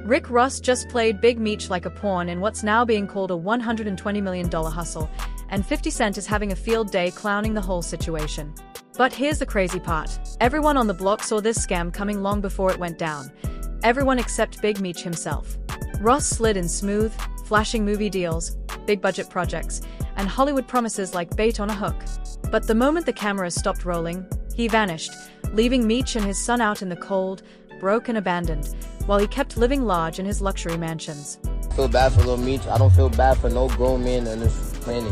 Rick Ross just played Big Meech like a pawn in what's now being called a $120 million hustle, and 50 Cent is having a field day clowning the whole situation. But here's the crazy part. Everyone on the block saw this scam coming long before it went down. Everyone except Big Meech himself. Ross slid in smooth, flashing movie deals, big budget projects, and Hollywood promises like bait on a hook. But the moment the cameras stopped rolling, he vanished, leaving Meech and his son out in the cold, broke and abandoned, while he kept living large in his luxury mansions. I feel bad for Lil Meech. I don't feel bad for no grown man in this planet.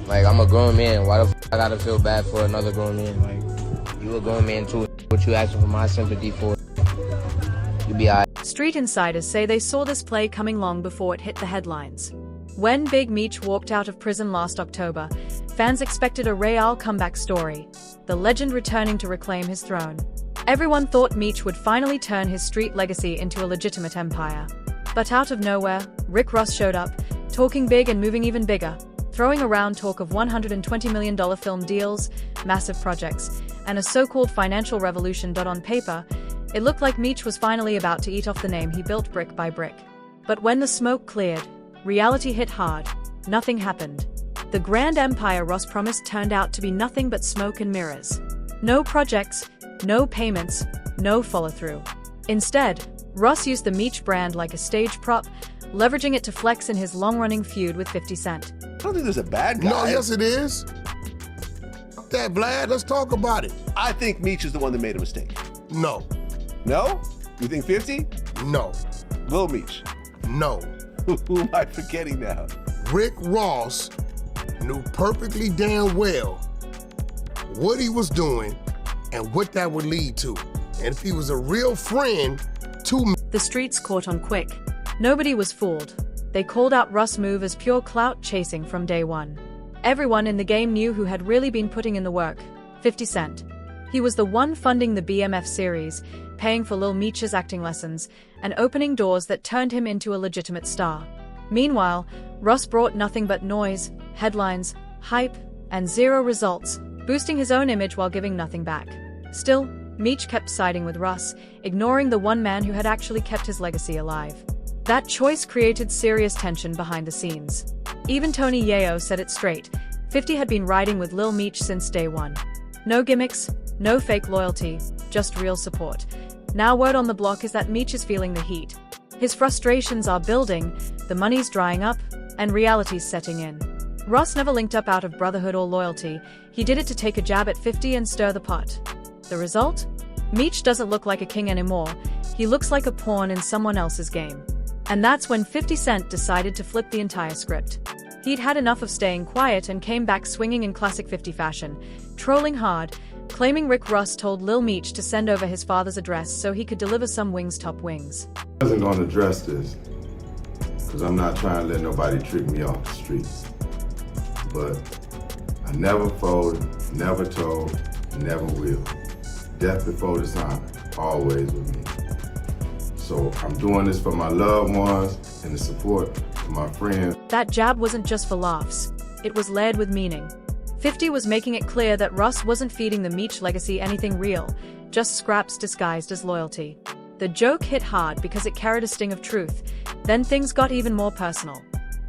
Like, I'm a grown man. Why the f I gotta feel bad for another grown man? Like, you a grown man too. What you asking for my sympathy for? You be alright. Street insiders say they saw this play coming long before it hit the headlines. When Big Meech walked out of prison last October, fans expected a real comeback story, the legend returning to reclaim his throne. Everyone thought Meech would finally turn his street legacy into a legitimate empire. But out of nowhere, Rick Ross showed up, talking big and moving even bigger, throwing around talk of $120 million film deals, massive projects, and a so-called financial revolution. On paper, it looked like Meech was finally about to eat off the name he built brick by brick. But when the smoke cleared, reality hit hard. Nothing happened. The grand empire Ross promised turned out to be nothing but smoke and mirrors. No projects, no payments, no follow-through. Instead, Ross used the Meech brand like a stage prop, leveraging it to flex in his long-running feud with 50 Cent. I don't think there's a bad guy. No, yes it is. Fuck that, Vlad, let's talk about it. I think Meech is the one that made a mistake. No. No? You think 50? No. Lil Meech? No. Who am I forgetting now? Rick Ross knew perfectly damn well what he was doing and what that would lead to. And if he was a real friend to me. The streets caught on quick. Nobody was fooled. They called out Ross' move as pure clout chasing from day one. Everyone in the game knew who had really been putting in the work: 50 Cent. He was the one funding the BMF series, paying for Lil Meech's acting lessons, and opening doors that turned him into a legitimate star. Meanwhile, Ross brought nothing but noise, headlines, hype, and zero results, boosting his own image while giving nothing back. Still, Meech kept siding with Ross, ignoring the one man who had actually kept his legacy alive. That choice created serious tension behind the scenes. Even Tony Yayo said it straight: 50 had been riding with Lil Meech since day one. No gimmicks, no fake loyalty, just real support. Now word on the block is that Meech is feeling the heat. His frustrations are building, the money's drying up, and reality's setting in. Ross never linked up out of brotherhood or loyalty. He did it to take a jab at 50 and stir the pot. The result? Meech doesn't look like a king anymore. He looks like a pawn in someone else's game. And that's when 50 Cent decided to flip the entire script. He'd had enough of staying quiet and came back swinging in classic 50 fashion, trolling hard, claiming Rick Ross told Lil Meech to send over his father's address so he could deliver some wings top wings. I wasn't going to address this because I'm not trying to let nobody trick me off the streets. But I never folded, never told, never will. Death before dishonor, always with me. So I'm doing this for my loved ones and the support of my friends. That jab wasn't just for laughs. It was layered with meaning. 50 was making it clear that Ross wasn't feeding the Meech legacy anything real, just scraps disguised as loyalty. The joke hit hard because it carried a sting of truth. Then things got even more personal.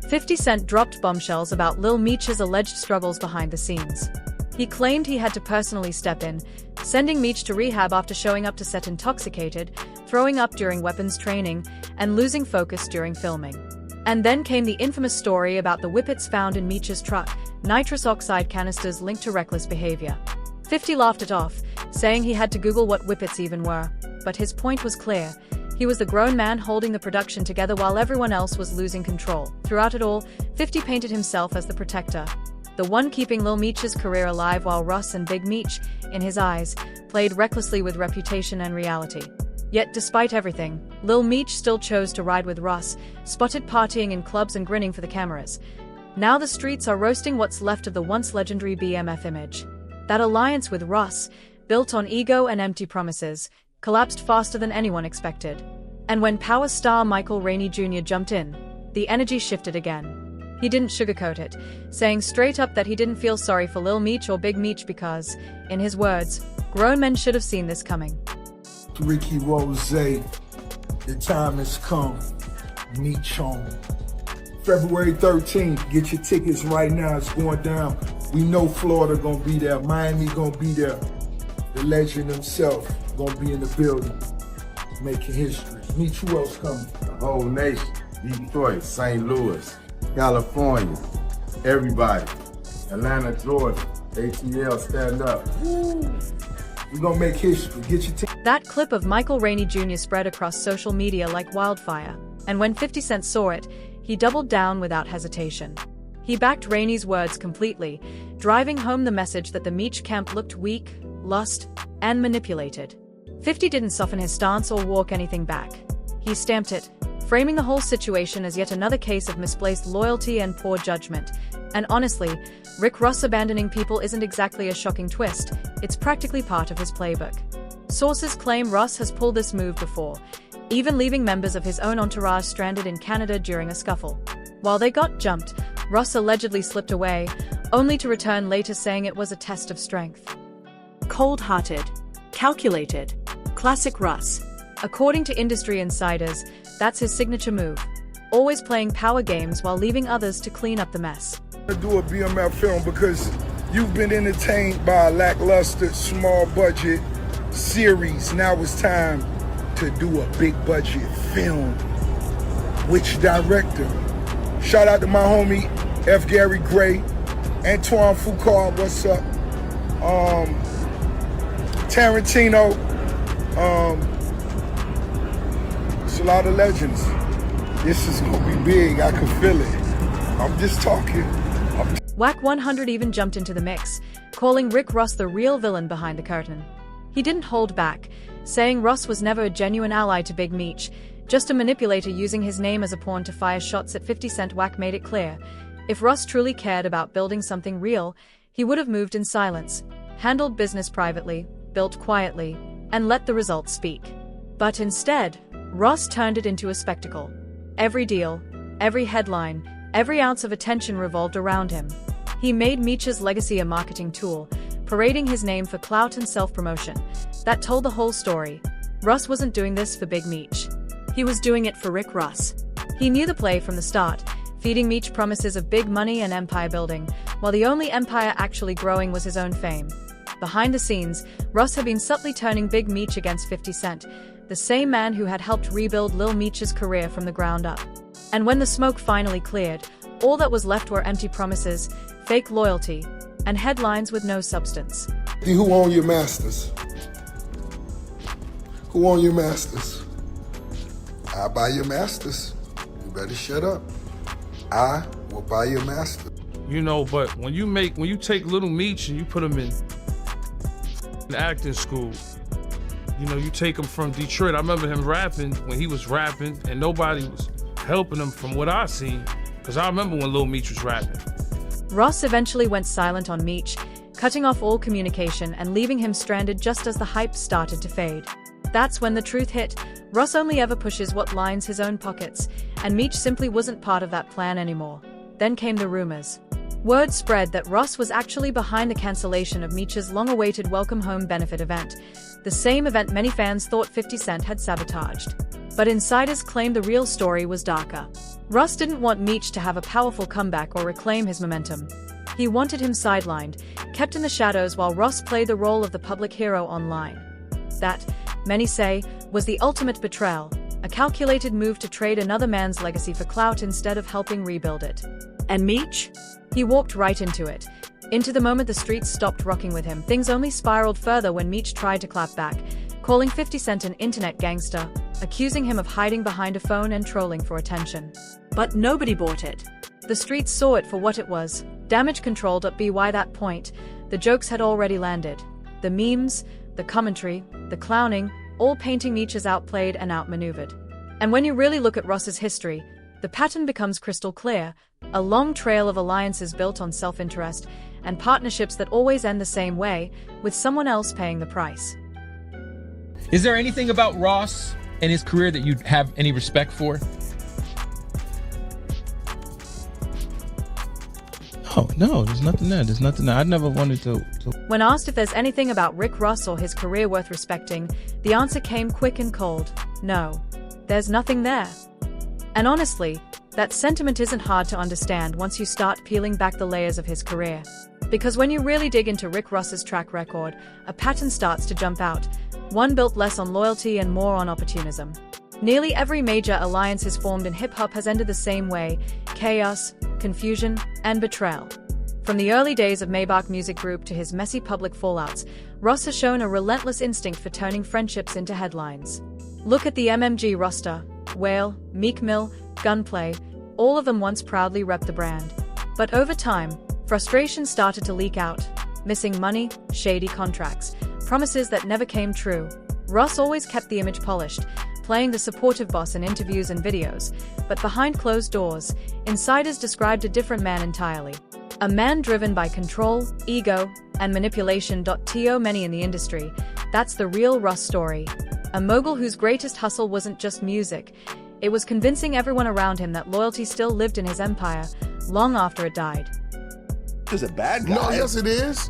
50 Cent dropped bombshells about Lil Meech's alleged struggles behind the scenes. He claimed he had to personally step in, sending Meech to rehab after showing up to set intoxicated, throwing up during weapons training, and losing focus during filming. And then came the infamous story about the whippets found in Meech's truck, nitrous oxide canisters linked to reckless behavior. 50 laughed it off, saying he had to Google what whippets even were. But his point was clear. He was the grown man holding the production together while everyone else was losing control. Throughout it all, 50 painted himself as the protector, the one keeping Lil Meech's career alive, while Ross and Big Meech, in his eyes, played recklessly with reputation and reality. Yet despite everything, Lil Meech still chose to ride with Ross, spotted partying in clubs and grinning for the cameras. Now the streets are roasting what's left of the once legendary BMF image. That alliance with Ross, built on ego and empty promises, collapsed faster than anyone expected. And when power star Michael Rainey Jr. jumped in, the energy shifted again. He didn't sugarcoat it, saying straight up that he didn't feel sorry for Lil Meech or Big Meech because, in his words, grown men should have seen this coming. Ricky Rose, The time has come. Meech home. February 13th, get your tickets right now. It's going down. We know Florida gonna be there. Miami gonna be there. The legend himself gonna be in the building, making history. Meech, who else coming? The whole nation, Detroit, St. Louis, California, everybody. Atlanta, Georgia, ATL, stand up. We gonna make history. Get your tickets. That clip of Michael Rainey Jr. spread across social media like wildfire, and when 50 Cent saw it, he doubled down without hesitation. He backed Rainey's words completely, driving home the message that the Meech camp looked weak, lost, and manipulated. 50 didn't soften his stance or walk anything back. He stamped it, framing the whole situation as yet another case of misplaced loyalty and poor judgment. And honestly, Rick Ross abandoning people isn't exactly a shocking twist, it's practically part of his playbook. Sources claim Ross has pulled this move before, even leaving members of his own entourage stranded in Canada during a scuffle. While they got jumped, Ross allegedly slipped away, only to return later saying it was a test of strength. Cold-hearted, calculated, classic Ross. According to industry insiders, that's his signature move, always playing power games while leaving others to clean up the mess. To do a BMF film because you've been entertained by a lackluster, small budget series. Now it's time to do a big budget film. Which director? Shout out to my homie F. Gary Gray, Antoine Fuqua, what's up? Tarantino. It's a lot of legends. This is gonna be big, I can feel it. I'm just talking. Whack 100 even jumped into the mix, calling Rick Ross the real villain behind the curtain. He didn't hold back, saying Ross was never a genuine ally to Big Meech, just a manipulator using his name as a pawn to fire shots at 50 Cent. Whack made it clear, if Ross truly cared about building something real, he would have moved in silence, handled business privately, built quietly, and let the results speak. But instead, Ross turned it into a spectacle. Every deal, every headline, every ounce of attention revolved around him. He made Meech's legacy a marketing tool, parading his name for clout and self-promotion. That told the whole story. Ross wasn't doing this for Big Meech. He was doing it for Rick Ross. He knew the play from the start, feeding Meech promises of big money and empire building, while the only empire actually growing was his own fame. Behind the scenes, Ross had been subtly turning Big Meech against 50 Cent, the same man who had helped rebuild Lil Meech's career from the ground up. And when the smoke finally cleared, all that was left were empty promises, fake loyalty, and headlines with no substance. Who own your masters? Who own your masters? I buy your masters. You better shut up. I will buy your master. You know, but when you take Lil Meech and you put him in acting school, you know, you take him from Detroit. I remember him rapping when he was rapping and nobody was helping him from what I seen, because I remember when Lil Meech was rapping. Ross eventually went silent on Meech, cutting off all communication and leaving him stranded just as the hype started to fade. That's when the truth hit. Ross only ever pushes what lines his own pockets, and Meech simply wasn't part of that plan anymore. Then came the rumors. Word spread that Ross was actually behind the cancellation of Meech's long-awaited Welcome Home benefit event, the same event many fans thought 50 Cent had sabotaged. But insiders claimed the real story was darker. Ross didn't want Meech to have a powerful comeback or reclaim his momentum. He wanted him sidelined, kept in the shadows while Ross played the role of the public hero online. That, many say, was the ultimate betrayal, a calculated move to trade another man's legacy for clout instead of helping rebuild it. And Meech? He walked right into it. Into the moment the streets stopped rocking with him. Things only spiraled further when Meech tried to clap back, calling 50 Cent an internet gangster, accusing him of hiding behind a phone and trolling for attention. But nobody bought it. The streets saw it for what it was, damage control. By that point, the jokes had already landed. The memes, the commentary, the clowning, all painting Meech as outplayed and outmaneuvered. And when you really look at Ross's history, the pattern becomes crystal clear, a long trail of alliances built on self-interest and partnerships that always end the same way, with someone else paying the price. Is there anything about Ross and his career that you have any respect for? Oh, no, there's nothing there. There's nothing there. I never wanted to. When asked if there's anything about Rick Ross or his career worth respecting, the answer came quick and cold: no. there's nothing there. And honestly, that sentiment isn't hard to understand once you start peeling back the layers of his career. Because when you really dig into Rick Ross's track record, a pattern starts to jump out, one built less on loyalty and more on opportunism. Nearly every major alliance is formed in hip-hop has ended the same way: chaos, confusion, and betrayal. From the early days of Maybach Music Group to his messy public fallouts, Ross has shown a relentless instinct for turning friendships into headlines. Look at the MMG roster: Whale, Meek Mill, Gunplay, all of them once proudly repped the brand. But over time, frustration started to leak out. Missing money, shady contracts, promises that never came true. Ross always kept the image polished, playing the supportive boss in interviews and videos, but behind closed doors, insiders described a different man entirely. A man driven by control, ego, and manipulation. To many in the industry, that's the real Ross story. A mogul whose greatest hustle wasn't just music, it was convincing everyone around him that loyalty still lived in his empire, long after it died. Is a bad guy. No, yes it is.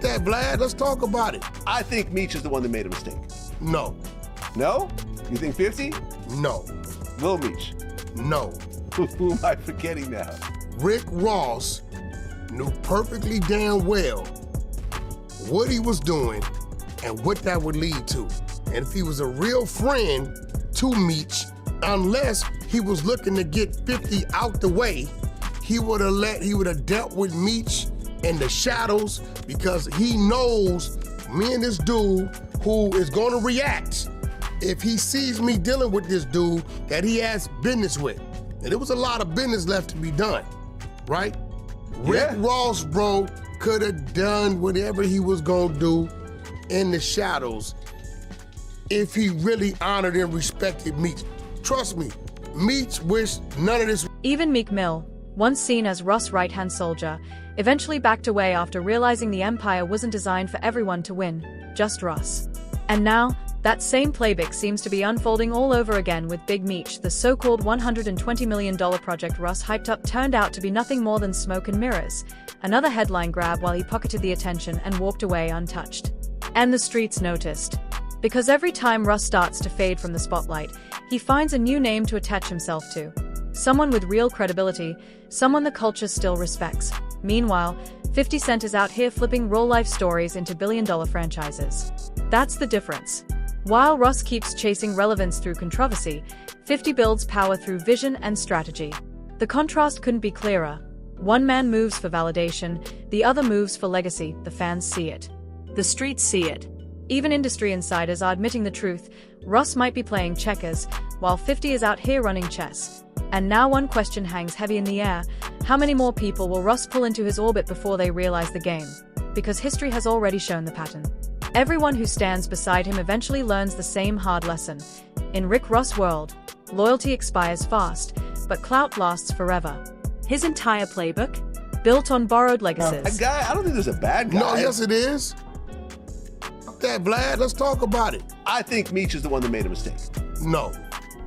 That Vlad, let's talk about it. I think Meech is the one that made a mistake. No, No? You think 50? no, Lil Meech. no. Who am I forgetting now? Rick Ross knew perfectly damn well what he was doing and what that would lead to. And if he was a real friend to Meech, unless he was looking to get 50 out the way, he would have dealt with Meech in the shadows, because he knows me and this dude who is gonna react if he sees me dealing with this dude that he has business with. And there was a lot of business left to be done, right? Rick Ross, bro, could have done whatever he was gonna do in the shadows if he really honored and respected Meech. Trust me, Meech wished none of this. Even Meek Mill, once seen as Ross' right-hand soldier, eventually backed away after realizing the empire wasn't designed for everyone to win, just Ross. And now, that same playbook seems to be unfolding all over again with Big Meech. The so-called $120 million project Ross hyped up turned out to be nothing more than smoke and mirrors, another headline grab while he pocketed the attention and walked away untouched. And the streets noticed. Because every time Ross starts to fade from the spotlight, he finds a new name to attach himself to. Someone with real credibility, someone the culture still respects. Meanwhile, 50 Cent is out here flipping real-life stories into billion-dollar franchises. That's the difference. While Ross keeps chasing relevance through controversy, 50 builds power through vision and strategy. The contrast couldn't be clearer. One man moves for validation, the other moves for legacy. The fans see it. The streets see it. Even industry insiders are admitting the truth. Ross might be playing checkers, while 50 is out here running chess. And now one question hangs heavy in the air: how many more people will Ross pull into his orbit before they realize the game? Because history has already shown the pattern. Everyone who stands beside him eventually learns the same hard lesson. In Rick Ross' world, loyalty expires fast, but clout lasts forever. His entire playbook, built on borrowed legacies. A guy, I don't think there's a bad guy. No, yes it is. That Vlad, let's talk about it. I think Meech is the one that made a mistake. No,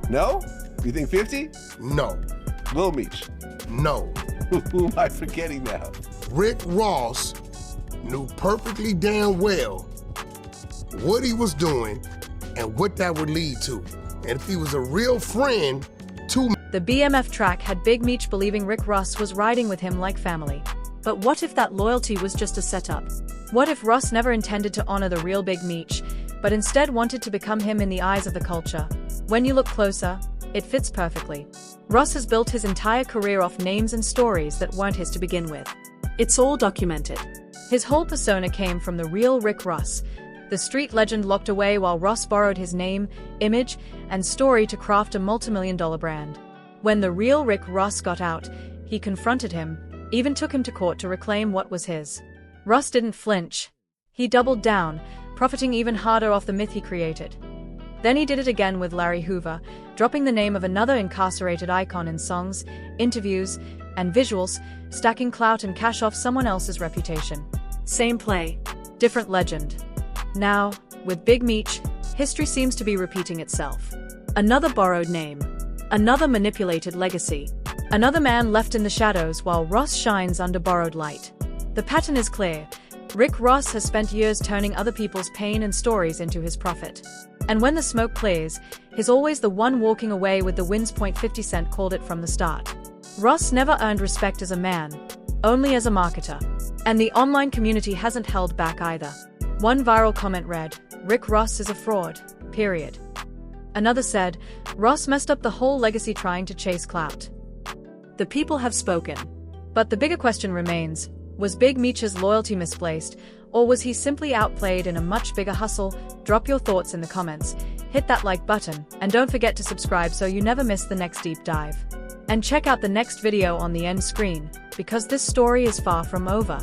No? You think 50? no, Lil Meech. no. Who am I forgetting now? Rick Ross knew perfectly damn well what he was doing and what that would lead to. And if he was a real friend to me. The BMF track had Big Meech believing Rick Ross was riding with him like family. But what if that loyalty was just a setup? What if Ross never intended to honor the real Big Meech, but instead wanted to become him in the eyes of the culture? When you look closer, it fits perfectly. Ross has built his entire career off names and stories that weren't his to begin with. It's all documented. His whole persona came from the real Rick Ross, the street legend locked away while Ross borrowed his name, image, and story to craft a multi-million-dollar brand. When the real Rick Ross got out, he confronted him, even took him to court to reclaim what was his. Ross didn't flinch. He doubled down, profiting even harder off the myth he created. Then he did it again with Larry Hoover, dropping the name of another incarcerated icon in songs, interviews, and visuals, stacking clout and cash off someone else's reputation. Same play, different legend. Now, with Big Meech, history seems to be repeating itself. Another borrowed name, another manipulated legacy, another man left in the shadows while Ross shines under borrowed light. The pattern is clear. Rick Ross has spent years turning other people's pain and stories into his profit. And when the smoke clears, he's always the one walking away with the wins. 50 Cent called it from the start. Ross never earned respect as a man, only as a marketer. And the online community hasn't held back either. One viral comment read, "Rick Ross is a fraud, period." Another said, "Ross messed up the whole legacy trying to chase clout." The people have spoken. But the bigger question remains, was Big Meech's loyalty misplaced, or was he simply outplayed in a much bigger hustle? Drop your thoughts in the comments, hit that like button, and don't forget to subscribe so you never miss the next deep dive. And check out the next video on the end screen, because this story is far from over.